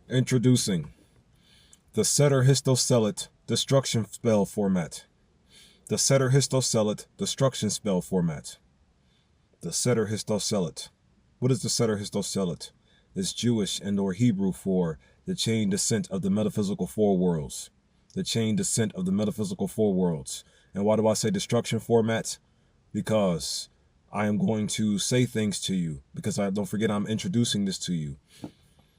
Introducing the Seder destruction spell format. The Seder destruction spell format. The Seder. What is the Seder? It's Jewish and or Hebrew for the chain descent of the metaphysical four worlds. The chain descent of the metaphysical four worlds. And why do I say destruction format? Because I am going to say things to you. Because don't forget, I'm introducing this to you.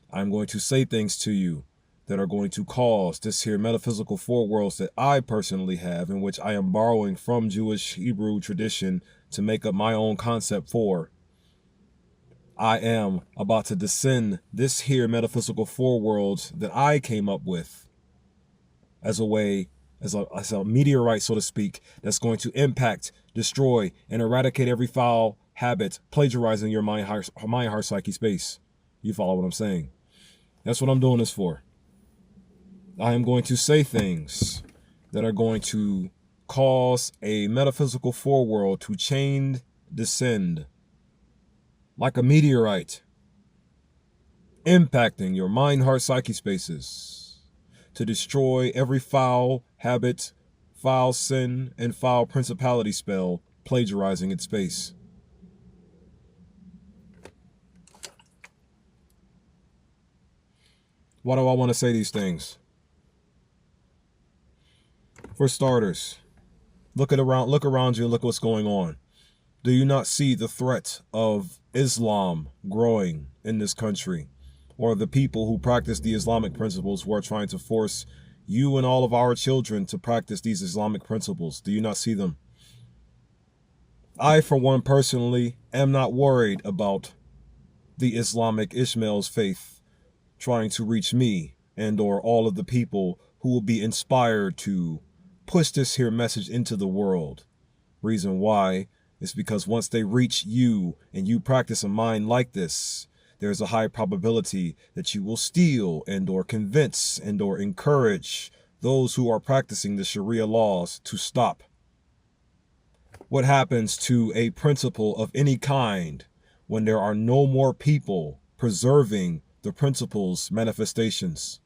I'm going to say things to you that are going to cause this here metaphysical four worlds that I personally have, in which I am borrowing from Jewish Hebrew tradition to make up my own concept for. I am about to descend this here metaphysical four worlds that I came up with as a way, as a meteorite, so to speak, that's going to impact, destroy, and eradicate every foul habit plagiarizing your mind, heart, psyche space. You follow what I'm saying? That's what I'm doing this for. I am going to say things that are going to cause a metaphysical foreworld to chain descend like a meteorite, impacting your mind, heart, psyche spaces to destroy every foul habit, foul sin, and foul principality spell plagiarizing its space. Why do I want to say these things? For starters, look around you and look what's going on. Do you not see the threat of Islam growing in this country, or the people who practice the Islamic principles who are trying to force you and all of our children to practice these Islamic principles? Do you not see them? I, for one, personally am not worried about the Islamic Ishmael's faith trying to reach me and or all of the people who will be inspired to push this here message into the world. Reason why is because once they reach you and you practice a mind like this, there's a high probability that you will steal and or convince and or encourage those who are practicing the Sharia laws to stop. What happens to a principle of any kind when there are no more people preserving the principle's manifestations?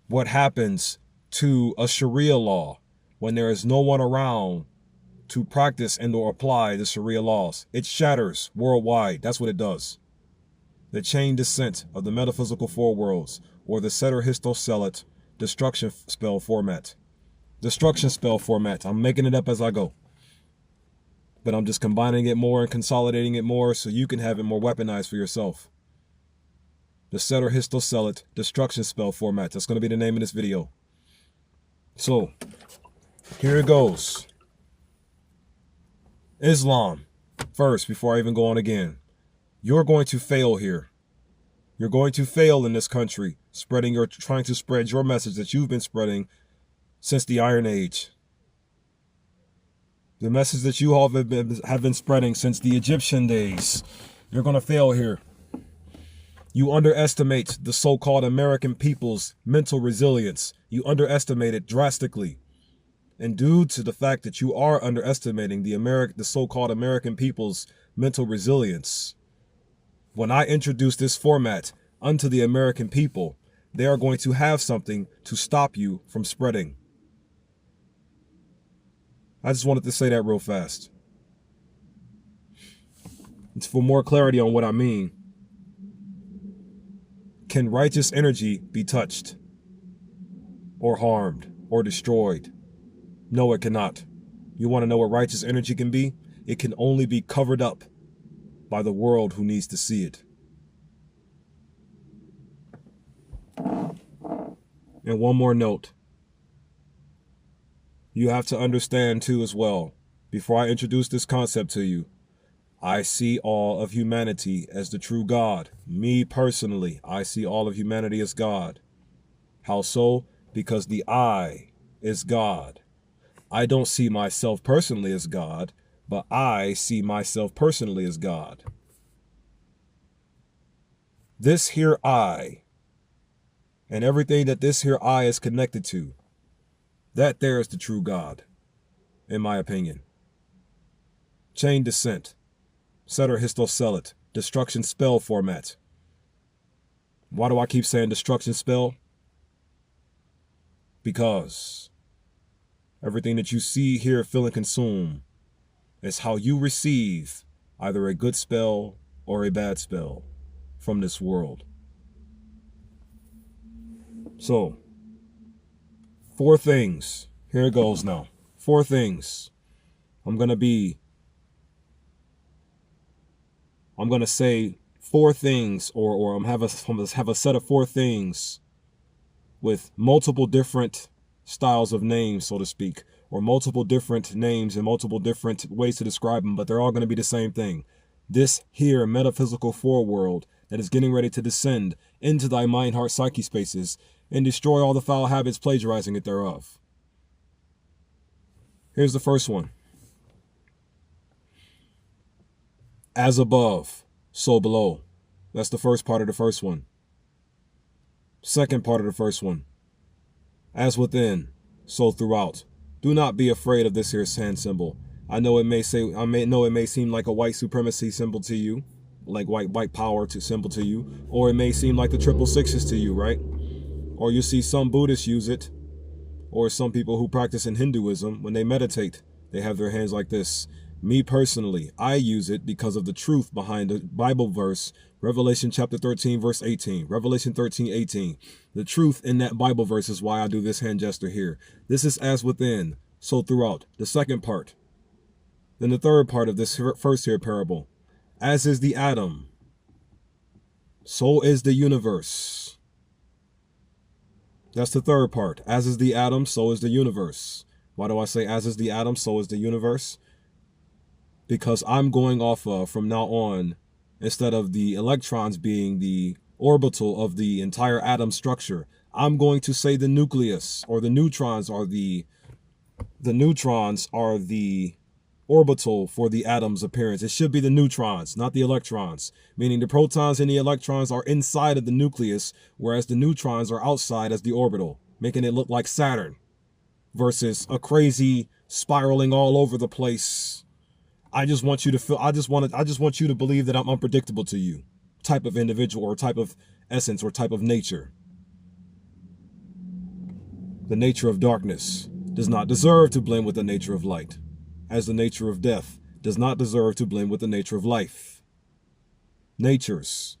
What happens to a Sharia law when there is no one around to practice and or apply the Sharia laws? It shatters worldwide. That's what it does. The chain descent of the metaphysical four worlds, or the Seder Hishtalshelus destruction spell format. Destruction spell format. I'm making it up as I go, but I'm just combining it more and consolidating it more so you can have it more weaponized for yourself. The Seder Hishtalshelus destruction spell format. That's going to be the name of this video. So, here it goes. Islam, first, before I even go on again. You're going to fail here. You're going to fail in this country, trying to spread your message that you've been spreading since the Iron Age. The message that you all have been spreading since the Egyptian days. You're going to fail here. You underestimate the so-called American people's mental resilience. You underestimate it drastically. And due to the fact that you are underestimating the so-called American people's mental resilience, when I introduce this format unto the American people, they are going to have something to stop you from spreading. I just wanted to say that real fast. It's for more clarity on what I mean. Can righteous energy be touched or harmed or destroyed? No, it cannot. You want to know what righteous energy can be? It can only be covered up by the world who needs to see it. And one more note. You have to understand too as well, before I introduce this concept to you, I see all of humanity as the true God. Me personally, I see all of humanity as God. How so? Because the I is God. I don't see myself personally as God, but I see myself personally as God. This here I, and everything that this here I is connected to, that there is the true God, in my opinion. Chain descent. Seder Hishtalshelus destruction spell format. Why do I keep saying destruction spell? Because everything that you see, hear, feel, and consume is how you receive either a good spell or a bad spell from this world. So, 4 things. Here it goes now. 4 things. I'm going to say 4 things, or I'm have a set of 4 things with multiple different styles of names, so to speak, or multiple different names and multiple different ways to describe them, but they're all going to be the same thing. This here metaphysical foreworld that is getting ready to descend into thy mind, heart, psyche spaces and destroy all the foul habits plagiarizing it thereof. Here's the first one. As above, so below. That's the first part of the first one. Second part of the first one. As within, so throughout. Do not be afraid of this here hand symbol. I know it may seem like a white supremacy symbol to you, like white power symbol to you, or it may seem like the 666 to you, right? Or you see some Buddhists use it, or some people who practice in Hinduism, when they meditate, they have their hands like this. Me personally, I use it because of the truth behind the Bible verse, Revelation chapter 13, verse 18, Revelation 13, 18. The truth in that Bible verse is why I do this hand gesture here. This is as within, so throughout. The second part. Then the third part of this first here parable. As is the atom, so is the universe. That's the third part. As is the atom, so is the universe. Why do I say as is the atom, so is the universe? Because I'm going off of, from now on, instead of the electrons being the orbital of the entire atom structure, I'm going to say the nucleus, or the neutrons are the orbital for the atom's appearance. It should be the neutrons, not the electrons, meaning the protons and the electrons are inside of the nucleus, whereas the neutrons are outside as the orbital, making it look like Saturn versus a crazy spiraling all over the place. I just want you to believe that I'm unpredictable to you, type of individual or type of essence or type of nature. The nature of darkness does not deserve to blend with the nature of light, as the nature of death does not deserve to blend with the nature of life. Natures,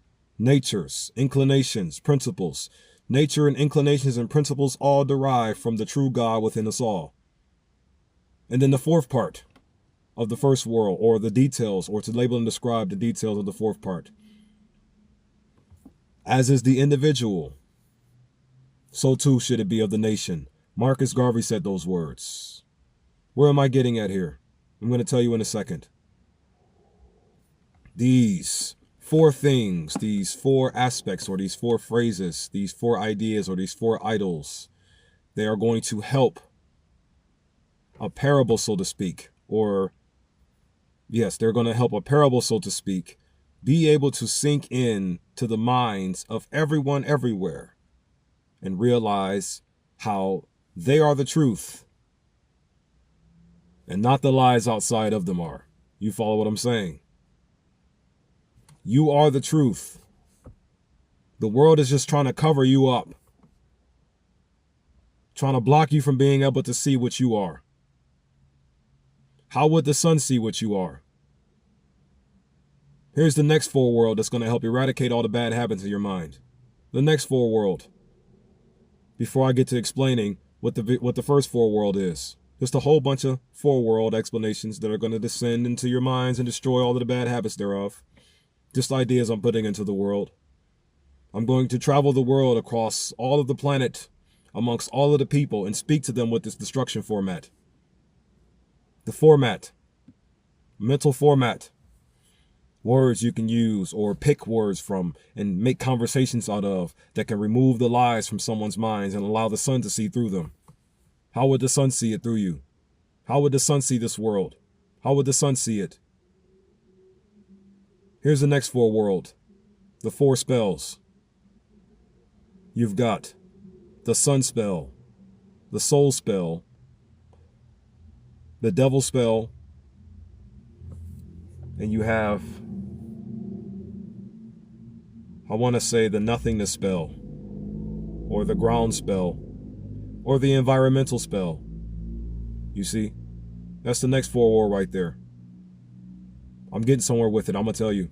inclinations, principles. Nature and inclinations and principles all derive from the true God within us all. And then the fourth part of the first world, or the details, or to label and describe the details of the fourth part. As is the individual, so too should it be of the nation. Marcus Garvey said those words. Where am I getting at here? I'm going to tell you in a second. These 4 things, these 4 aspects, or these 4 phrases, these 4 ideas, or these 4 idols, they are going to help a parable, so to speak, or yes, they're going to help a parable, so to speak, be able to sink in to the minds of everyone everywhere and realize how they are the truth and not the lies outside of them are. You follow what I'm saying? You are the truth. The world is just trying to cover you up, trying to block you from being able to see what you are. How would the sun see what you are? Here's the next foreworld that's going to help eradicate all the bad habits in your mind. The next foreworld. Before I get to explaining what the first foreworld is. Just a whole bunch of foreworld explanations that are going to descend into your minds and destroy all of the bad habits thereof. Just ideas I'm putting into the world. I'm going to travel the world across all of the planet, amongst all of the people, and speak to them with this destruction format. The format. Mental format. Words you can use or pick words from and make conversations out of that can remove the lies from someone's minds and allow the sun to see through them. How would the sun see it through you? How would the sun see this world? How would the sun see it? Here's the next foreworld. The 4 spells. You've got the sun spell, the soul spell, the devil spell, and you have I want to say the nothingness spell, or the ground spell, or the environmental spell. You see? That's the next foreworld right there. I'm getting somewhere with it, I'm going to tell you.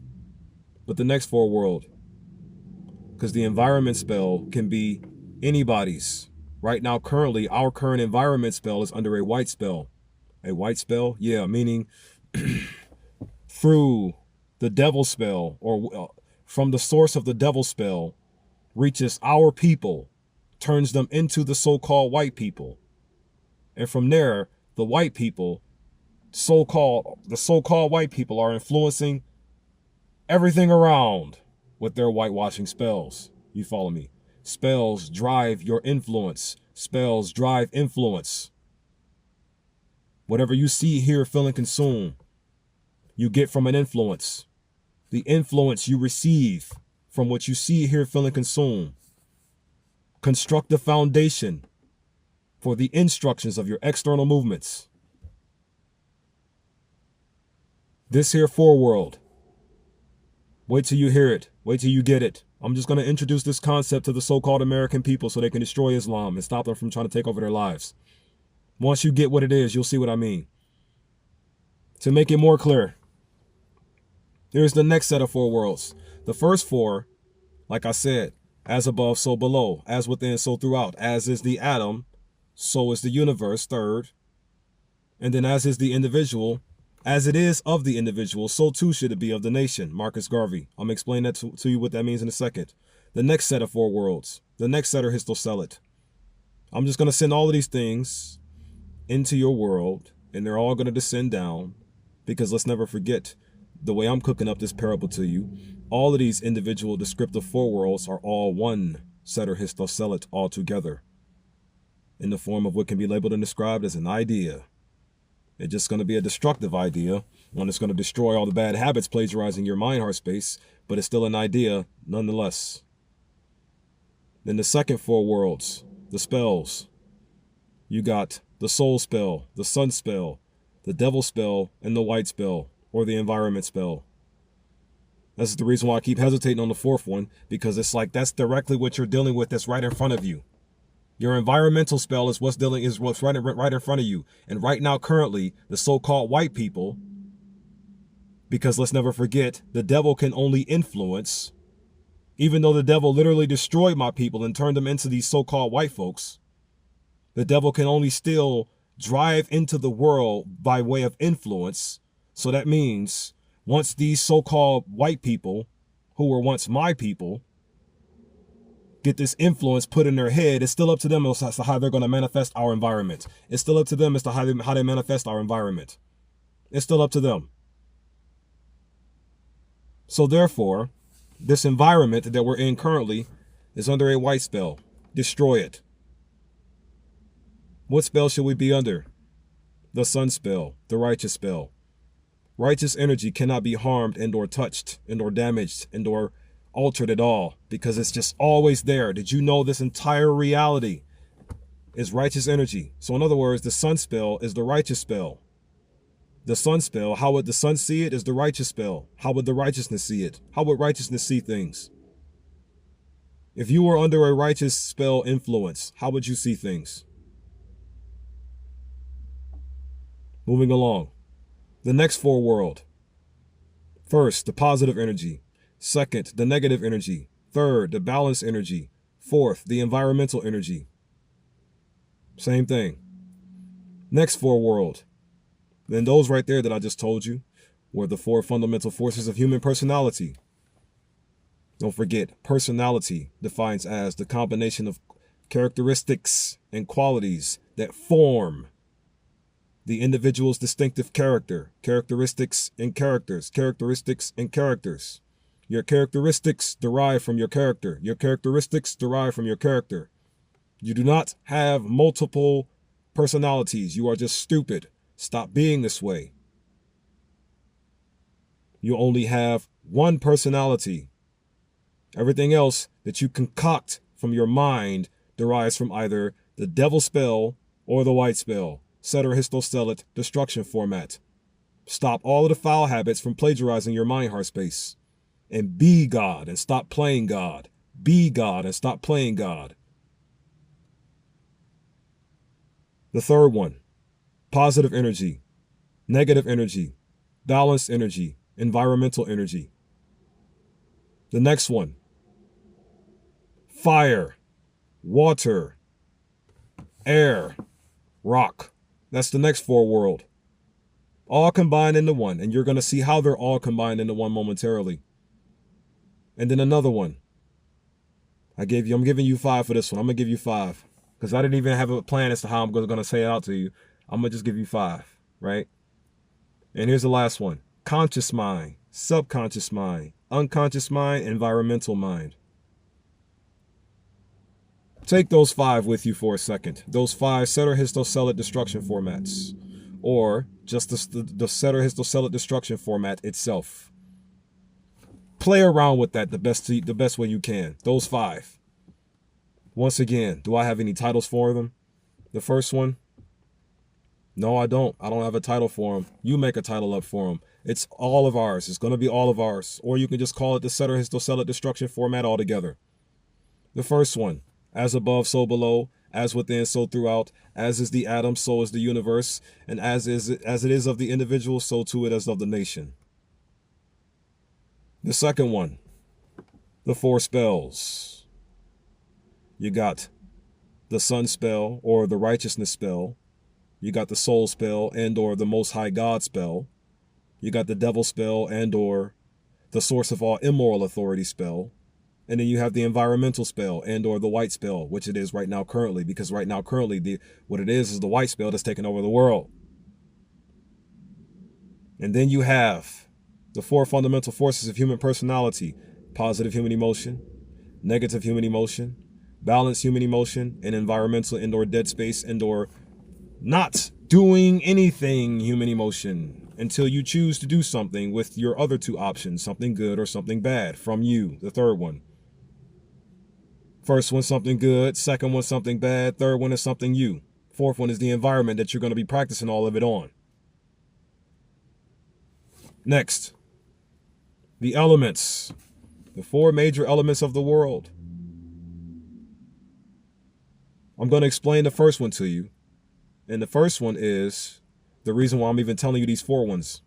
But the next foreworld, because the environment spell can be anybody's. Right now, currently, our current environment spell is under a white spell. A white spell? Yeah, meaning through the devil spell, or from the source of the devil spell, reaches our people, turns them into the so-called white people. And from there, the white people, the so-called white people are influencing everything around with their whitewashing spells. You follow me? Spells drive your influence. Spells drive influence. Whatever you see, hear, feel, and consume, you get from an influence. The influence you receive from what you see, hear, feel, and consume construct the foundation for the instructions of your external movements. This here foreworld, wait till you hear it. Wait till you get it. I'm just going to introduce this concept to the so-called American people so they can destroy Islam and stop them from trying to take over their lives. Once you get what it is, you'll see what I mean. To make it more clear, here's the next set of four worlds. The first four, like I said, as above, so below, as within, so throughout, as is the atom, so is the universe, third. And then as is the individual, as it is of the individual, so too should it be of the nation. Marcus Garvey. I'm going to explain that to you what that means in a second. The next set of four worlds. The next Seder Hishtalshelus. I'm just going to send all of these things into your world, and they're all going to descend down, because let's never forget, the way I'm cooking up this parable to you, all of these individual descriptive four worlds are all one Seder Hishtalshelus all together, in the form of what can be labeled and described as an idea. It's just going to be a destructive idea, one that's going to destroy all the bad habits plagiarizing your mind heart space, but it's still an idea nonetheless. Then the second four worlds, the spells. You got the soul spell, the sun spell, the devil spell, and the white spell, or the environment spell. That's the reason why I keep hesitating on the fourth one, because it's like that's directly what you're dealing with that's right in front of you. Your environmental spell is what's right in front of you. And right now, currently, the so-called white people, because let's never forget, the devil can only influence, even though the devil literally destroyed my people and turned them into these so-called white folks, the devil can only still drive into the world by way of influence. So that means once these so-called white people, who were once my people, get this influence put in their head, it's still up to them as to how they're going to manifest our environment. It's still up to them as to how they manifest our environment. It's still up to them. So therefore, this environment that we're in currently is under a white spell. Destroy it. What spell should we be under? The sun spell, the righteous spell. Righteous energy cannot be harmed and or touched and or damaged and or altered at all, because it's just always there. Did you know this entire reality is righteous energy? So in other words, the sun spell is the righteous spell. The sun spell, how would the sun see it, is the righteous spell. How would the righteousness see it? How would righteousness see things? If you were under a righteous spell influence, how would you see things? Moving along. The next four world. First, the positive energy. Second, the negative energy. Third, the balanced energy. Fourth, the environmental energy. Same thing. Next four world. Then those right there that I just told you were the four fundamental forces of human personality. Don't forget, personality defines as the combination of characteristics and qualities that form the individual's distinctive character. Characteristics and characters. Characteristics and characters. Your characteristics derive from your character. Your characteristics derive from your character. You do not have multiple personalities. You are just stupid. Stop being this way. You only have one personality. Everything else that you concoct from your mind derives from either the devil spell or the white spell. Seder Hishtalshelus destruction format. Stop all of the foul habits from plagiarizing your mind heart space. and be God and stop playing God. Be God and stop playing God. The third one, positive energy, negative energy, balanced energy, environmental energy. The next one, fire, water, air, rock. That's the next four world. All combined into one, and you're going to see how they're all combined into one momentarily. And then another one. I'm giving you 5 for this one. I'm going to give you 5 because I didn't even have a plan as to how I'm going to say it out to you. I'm going to just give you 5, right? And here's the last one. Conscious mind, subconscious mind, unconscious mind, environmental mind. Take those 5 with you for a second. Those 5 Seder Hishtalshelus destruction formats, or just the Seder Hishtalshelus destruction format itself. Play around with that the best way you can. Those 5. Once again, do I have any titles for them? The first one? No, I don't. I don't have a title for them. You make a title up for them. It's all of ours. It's going to be all of ours. Or you can just call it the Seder Hishtalshelus destruction format altogether. The first one. As above, so below, as within, so throughout, as is the atom, so is the universe, and as it is of the individual, so too it is of the nation. The second one, the 4 spells. You got the sun spell, or the righteousness spell. You got the soul spell, and or the Most High God spell. You got the devil spell, and or the source of all immoral authority spell. And then you have the environmental spell and or the white spell, which it is right now currently, because right now currently what it is the white spell that's taking over the world. And then you have the 4 fundamental forces of human personality: positive human emotion, negative human emotion, balanced human emotion, and environmental and or dead space and or not doing anything human emotion until you choose to do something with your other 2 options, something good or something bad from you, the third one. First one, something good. Second one, something bad. Third one is something you. Fourth one is the environment that you're going to be practicing all of it on. Next, the elements. The 4 major elements of the world. I'm going to explain the first one to you. And the first one is the reason why I'm even telling you these 4 ones.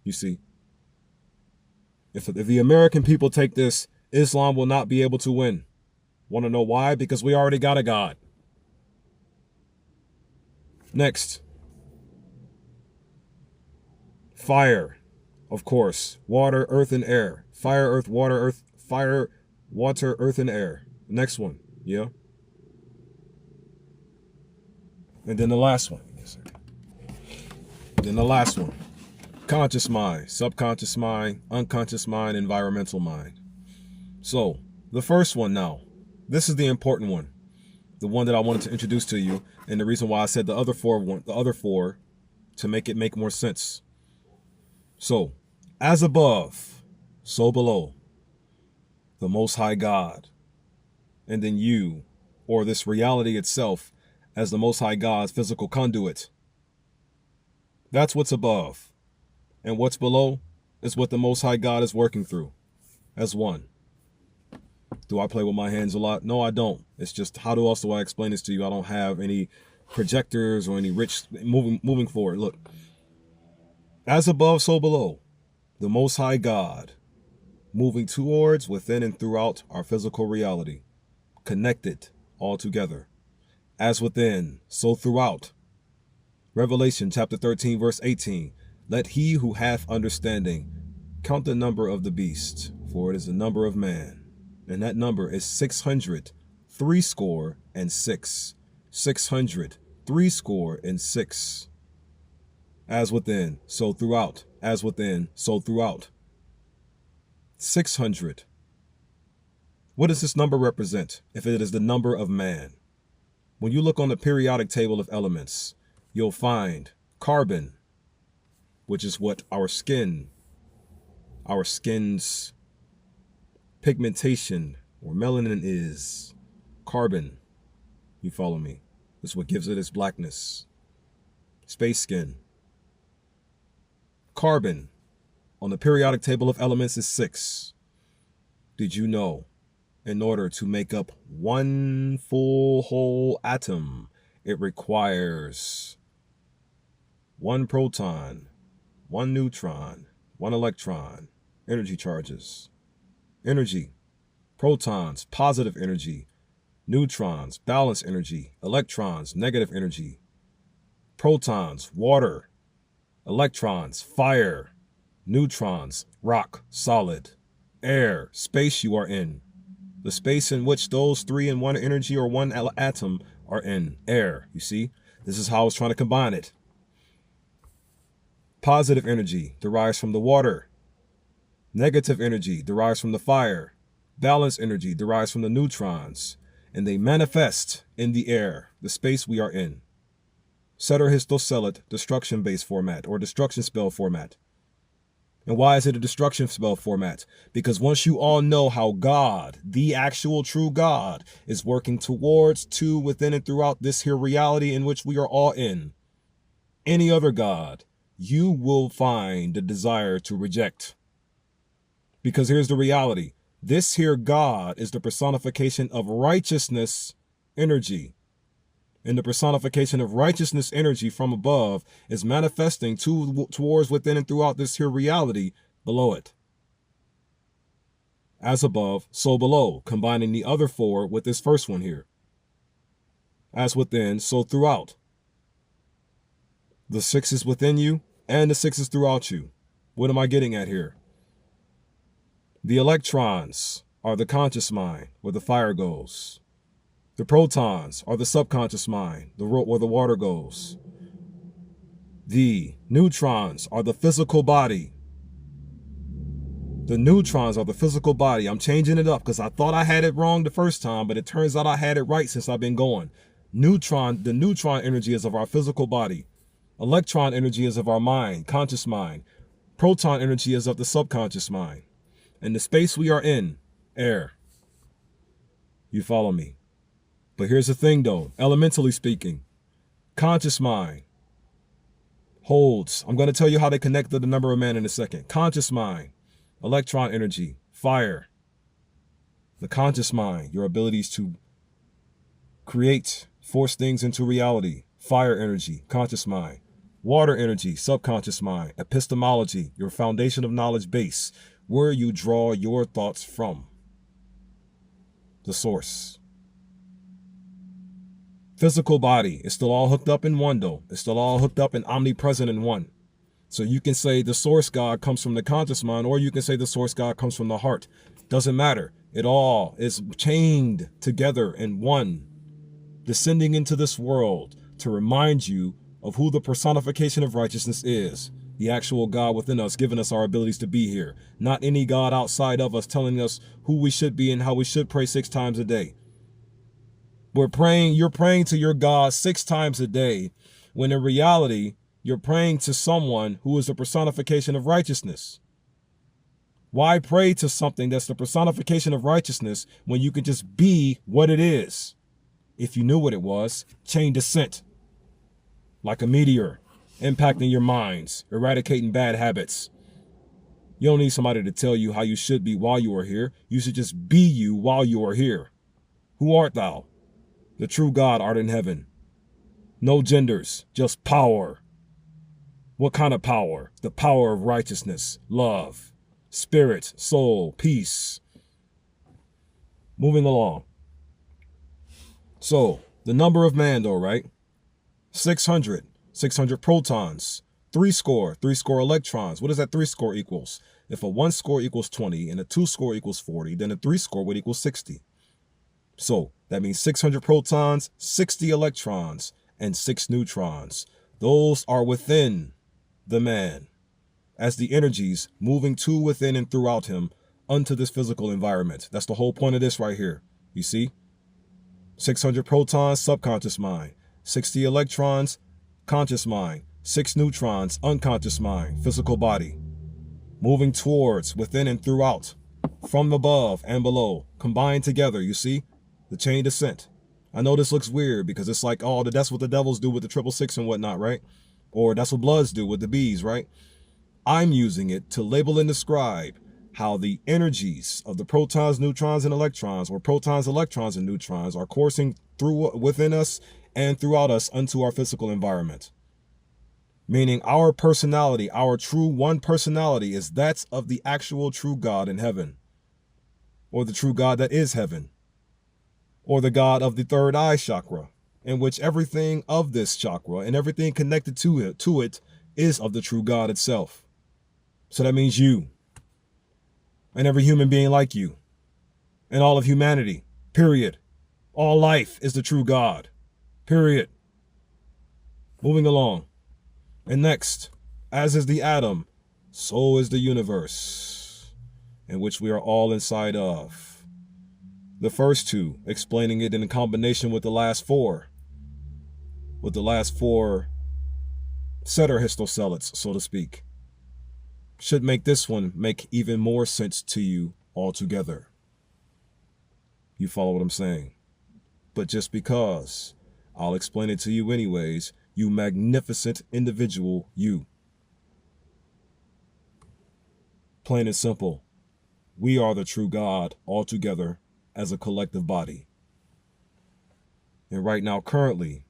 You see, if the American people take this, Islam will not be able to win. Want to know why? Because we already got a God. Next. Fire, of course. Water, earth, and air. Fire, earth, water, earth. Fire, water, earth, and air. Next one. Yeah. And then the last one. Then the last one. Conscious mind, subconscious mind, unconscious mind, environmental mind. So, the first one now. This is the important one, the one that I wanted to introduce to you, and the reason why I said the other four, to make it make more sense. So, as above, so below, the Most High God, and then you, or this reality itself, as the Most High God's physical conduit. That's what's above, and what's below is what the Most High God is working through, as one. Do I play with my hands a lot? No, I don't. It's just, how else do I explain this to you? I don't have any projectors or any rich moving forward. Look, as above, so below, the Most High God, moving towards, within, and throughout our physical reality, connected all together. As within, so throughout. Revelation chapter 13, verse 18. Let he who hath understanding count the number of the beast, for it is the number of man. And that number is 600, 606. 600, 606. As within, so throughout. As within, so throughout. 600. What does this number represent if it is the number of man? When you look on the periodic table of elements, you'll find carbon, which is what our skin's pigmentation or melanin is. Carbon, you follow me? This is what gives it its blackness. Space skin. Carbon on the periodic table of elements is 6. did you know, in order to make up one full whole atom, it requires one proton, one neutron, one electron, energy charges, energy, protons, positive energy, neutrons, balance energy, electrons, negative energy, protons, water, electrons, fire, neutrons, rock, solid, air, space you are in, the space in which those three in one energy or one atom are in, air, you see? This is how I was trying to combine it. Positive energy derives from the water. Negative energy derives from the fire. Balance energy derives from the neutrons. And they manifest in the air, the space we are in. Seder, Hishtalshelus, destruction-based format or destruction spell format. And why is it a destruction spell format? Because once you all know how God, the actual true God, is working towards, to, within, and throughout this here reality in which we are all in, any other God, you will find the desire to reject. Because here's the reality. This here God is the personification of righteousness energy. And the personification of righteousness energy from above is manifesting towards, within, and throughout this here reality below it. As above, so below, combining the other four with this first one here. As within, so throughout. The 6 is within you, and the 6 is throughout you. What am I getting at here? The electrons are the conscious mind, where the fire goes. The protons are the subconscious mind, where the water goes. The neutrons are the physical body. The neutrons are the physical body. I'm changing it up because I thought I had it wrong the first time, but it turns out I had it right since I've been going. The neutron energy is of our physical body. Electron energy is of our mind, conscious mind. Proton energy is of the subconscious mind. And the space we are in, air. You follow me? But here's the thing though, elementally speaking, conscious mind holds, I'm going to tell you how they connect to the number of man in a second. Conscious mind, electron energy, fire. The conscious mind, your abilities to create, force things into reality. Fire energy, conscious mind. Water energy, subconscious mind. Epistemology, your foundation of knowledge base, where you draw your thoughts from. The source. Physical body is still all hooked up in one though. It's still all hooked up and omnipresent in one. So you can say the source God comes from the conscious mind, or you can say the source God comes from the heart. Doesn't matter. It all is chained together in one, descending into this world to remind you of who the personification of righteousness is. The actual God within us, giving us our abilities to be here. Not any God outside of us telling us who we should be and how we should pray 6 times a day. You're praying to your God 6 times a day, when in reality, you're praying to someone who is the personification of righteousness. Why pray to something that's the personification of righteousness when you can just be what it is? If you knew what it was, chain descent. Like a meteor, impacting your minds, eradicating bad habits. You don't need somebody to tell you how you should be while you are here. You should just be you while you are here. Who art thou? The true God art in heaven. No genders, just power. What kind of power? The power of righteousness, love, spirit, soul, peace. Moving along. So, the number of man though, right? 600 protons, 3 score electrons. What does that 3 score equals? If a 1 score equals 20 and a 2 score equals 40, then a 3 score would equal 60. So that means 600 protons, 60 electrons, and 6 neutrons. Those are within the man as the energies moving to, within, and throughout him unto this physical environment. That's the whole point of this right here. You see? 600 protons, subconscious mind. 60 electrons, conscious mind. 6 neutrons, unconscious mind, physical body. Moving towards, within, and throughout, from above and below, combined together, you see? The chain descent. I know this looks weird because it's like, oh, that's what the devils do with the 666 and whatnot, right? Or that's what Bloods do with the bees, right? I'm using it to label and describe how the energies of the protons, neutrons, and electrons, or protons, electrons, and neutrons, are coursing through within us and throughout us unto our physical environment. Meaning our personality, our true one personality, is that of the actual true God in heaven, or the true God that is heaven, or the God of the third eye chakra, in which everything of this chakra and everything connected to it is of the true God itself. So that means you and every human being like you and all of humanity, period. All life is the true God, period. Moving along. And next, as is the atom, so is the universe, in which we are all inside of. The first two, explaining it in combination with the last four. With the last four Seder Hishtalshelus, so to speak, should make this one make even more sense to you altogether. You follow what I'm saying? But just because, I'll explain it to you anyways, you magnificent individual, you. Plain and simple, we are the true God altogether as a collective body. And right now, currently,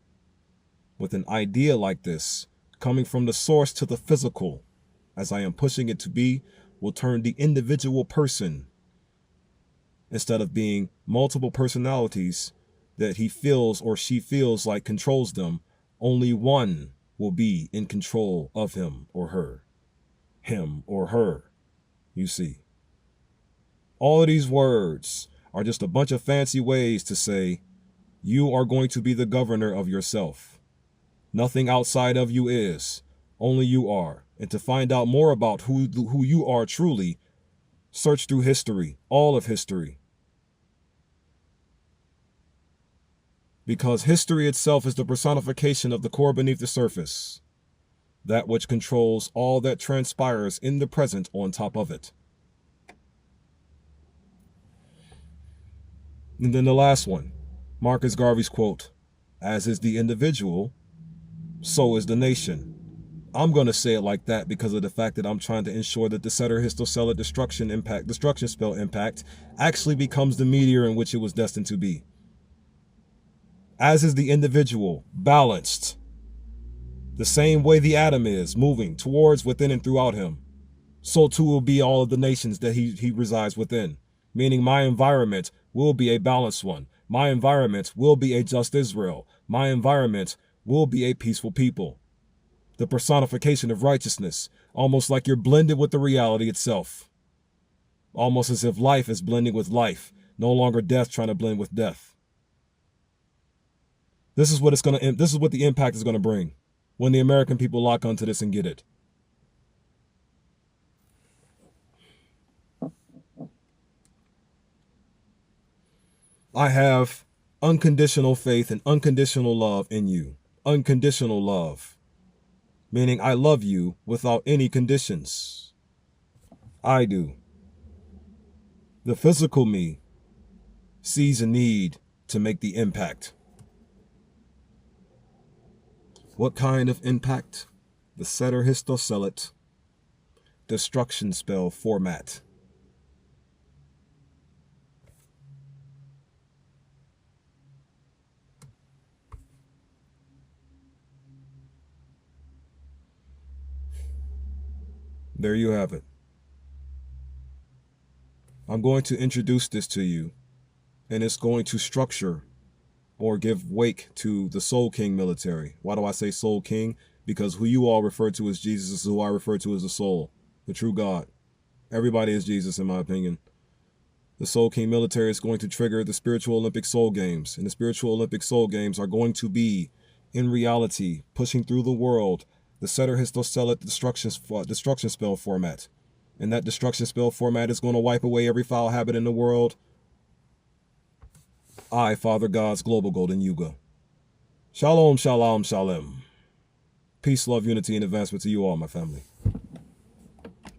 with an idea like this, coming from the source to the physical, as I am pushing it to be, will turn the individual person, instead of being multiple personalities that he feels or she feels like controls them, only one will be in control of him or her. Him or her, you see. All of these words are just a bunch of fancy ways to say, you are going to be the governor of yourself. Nothing outside of you is, only you are. And to find out more about who you are truly, search through history, all of history. Because history itself is the personification of the core beneath the surface, that which controls all that transpires in the present on top of it. And then the last one, Marcus Garvey's quote, as is the individual, so is the nation. I'm going to say it like that because of the fact that I'm trying to ensure that the Seder Hishtalshelus destruction spell impact actually becomes the meteor in which it was destined to be. As is the individual, balanced, the same way the atom is, moving towards, within, and throughout him, so too will be all of the nations that he resides within. Meaning my environment will be a balanced one. My environment will be a just Israel. My environment will be a peaceful people. The personification of righteousness, almost like you're blended with the reality itself. Almost as if life is blending with life, no longer death trying to blend with death. This is what the impact is going to bring when the American people lock onto this and get it. I have unconditional faith and unconditional love in you. Unconditional love. Meaning I love you without any conditions. I do. The physical me sees a need to make the impact. What kind of impact? The Seder Hishtalshelus destruction spell format. There you have it. I'm going to introduce this to you, and it's going to structure or give wake to the Soul King military. Why do I say Soul King? Because who you all refer to as Jesus is who I refer to as the soul, the true God. Everybody is Jesus, in my opinion. The Soul King military is going to trigger the Spiritual Olympic Soul Games, and the Spiritual Olympic Soul Games are going to be, in reality, pushing through the world, the Seder Hishtalshelus destruction spell format. And that destruction spell format is going to wipe away every foul habit in the world. I, Father God's Global Golden Yuga. Shalom, shalom, shalom. Peace, love, unity, and advancement to you all, my family.